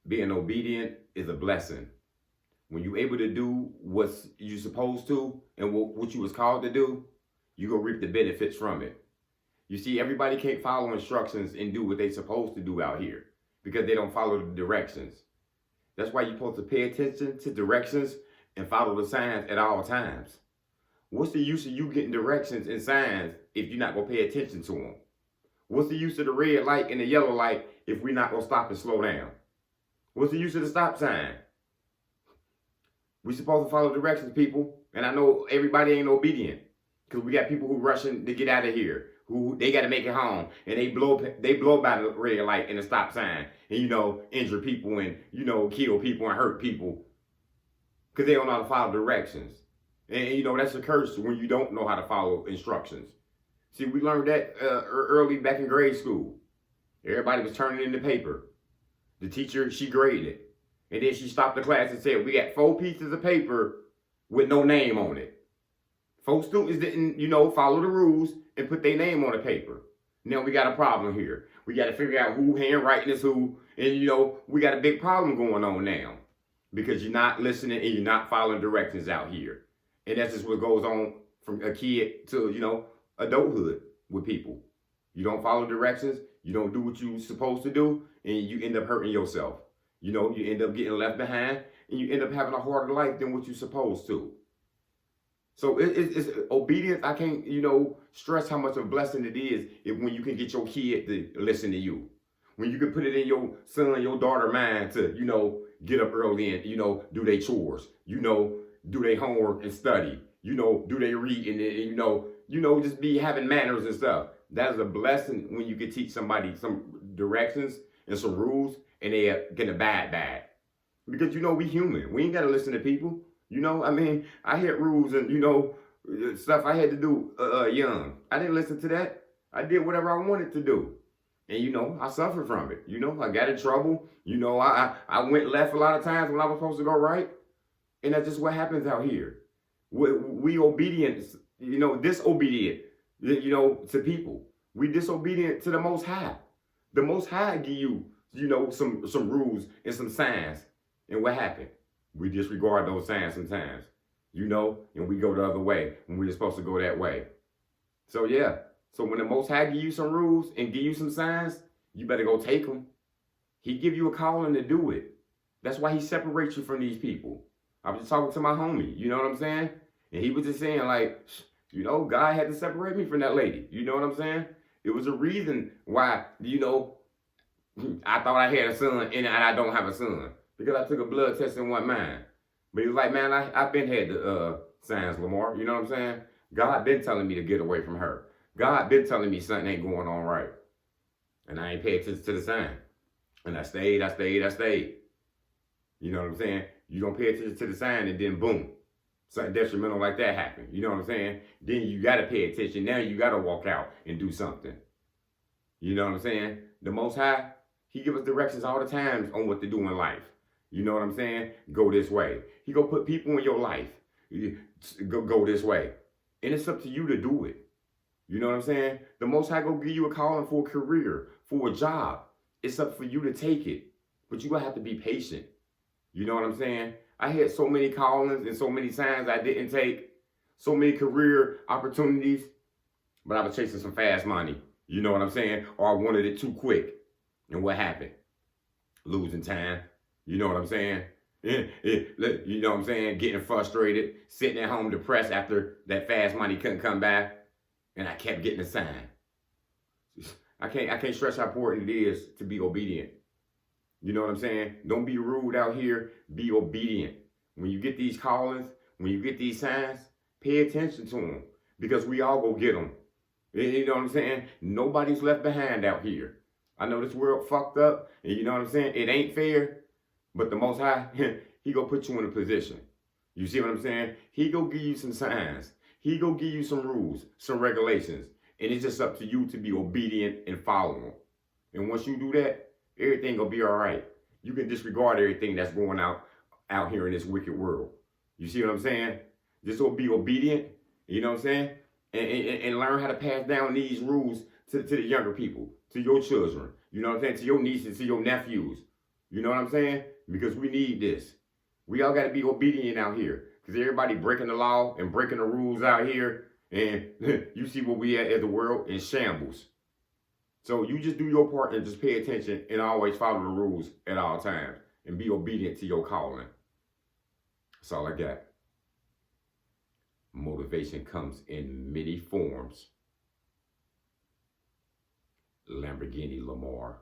Being obedient is a blessing. When you're able to do what you're supposed to and what you was called to do, you gonna reap the benefits from it. You see, everybody can't follow instructions and do what they supposed to do out here because they don't follow the directions. That's why you're supposed to pay attention to directions and follow the signs at all times. What's the use of you getting directions and signs if you're not gonna pay attention to them? What's the use of the red light and the yellow light if we're not gonna stop and slow down? What's the use of the stop sign? We supposed to follow directions, people. And I know everybody ain't obedient because we got people who rushing to get out of here, who they got to make it home, and they blow by the red light and the stop sign, and injure people and kill people and hurt people because they don't know how to follow directions. And that's a curse when you don't know how to follow instructions. See, we learned that early back in grade school. Everybody was turning in the paper. The teacher, she graded it. And then she stopped the class and said, we got 4 pieces of paper with no name on it. 4 students didn't, follow the rules and put their name on the paper. Now we got a problem here. We got to figure out who handwriting is who. And, we got a big problem going on now because you're not listening and you're not following directions out here. And that's just what goes on from a kid to, adulthood with people. You don't follow directions. You don't do what you're supposed to do. And you end up hurting yourself. You end up getting left behind and you end up having a harder life than what you're supposed to. So it's obedience. I can't, stress how much of a blessing it is when you can get your kid to listen to you. When you can put it in your son, your daughter mind to, get up early and, do their chores, do their homework and study, do they read and just be having manners and stuff. That is a blessing when you can teach somebody some directions and some rules and they can abide by it. Because, we human. We ain't got to listen to people. I had rules and, stuff I had to do young. I didn't listen to that. I did whatever I wanted to do. And, I suffered from it. I got in trouble. I went left a lot of times when I was supposed to go right. And that's just what happens out here. We obedient, disobedient, to people. We disobedient to the Most High. The Most High give you, some rules and some signs. And what happened? We disregard those signs sometimes, and we go the other way when we're supposed to go that way. So, yeah. So when the Most High give you some rules and give you some signs, you better go take them. He give you a calling to do it. That's why he separates you from these people. I was just talking to my homie, you know what I'm saying? And he was just saying God had to separate me from that lady. You know what I'm saying? It was a reason why, I thought I had a son and I don't have a son. Because I took a blood test and wasn't mine. But he was like, man, I've been had the signs, Lamar. You know what I'm saying? God been telling me to get away from her. God been telling me something ain't going on right. And I ain't paid attention to the sign. And I stayed. You know what I'm saying? You don't pay attention to the sign and then boom. Something detrimental like that happened. You know what I'm saying? Then you got to pay attention. Now you got to walk out and do something. You know what I'm saying? The Most High, he give us directions all the time on what to do in life. You know what I'm saying? Go this way. He go put people in your life. Go this way. And it's up to you to do it. You know what I'm saying? The Most High go give you a calling for a career, for a job. It's up for you to take it. But you going to have to be patient. You know what I'm saying? I had so many callings and so many signs I didn't take. So many career opportunities. But I was chasing some fast money. You know what I'm saying? Or I wanted it too quick. And what happened? Losing time. You know what I'm saying? You know what I'm saying? Getting frustrated, sitting at home depressed after that fast money couldn't come back, and I kept getting a sign. I can't stress how important it is to be obedient. You know what I'm saying? Don't be rude out here. Be obedient. When you get these callings, when you get these signs, pay attention to them because we all go get them. You know what I'm saying? Nobody's left behind out here. I know this world fucked up, and you know what I'm saying? It ain't fair. But the Most High, he gonna put you in a position. You see what I'm saying? He gonna give you some signs. He gonna give you some rules, some regulations. And it's just up to you to be obedient and follow them. And once you do that, everything gonna be all right. You can disregard everything that's going out here in this wicked world. You see what I'm saying? Just be obedient, you know what I'm saying? And learn how to pass down these rules to the younger people, to your children. You know what I'm saying? To your nieces, to your nephews. You know what I'm saying? Because we need this. We all got to be obedient out here. Because everybody breaking the law and breaking the rules out here. And you see what we at as a world in shambles. So you just do your part and just pay attention and always follow the rules at all times. And be obedient to your calling. That's all I got. Motivation comes in many forms. Lamborghini Lamar.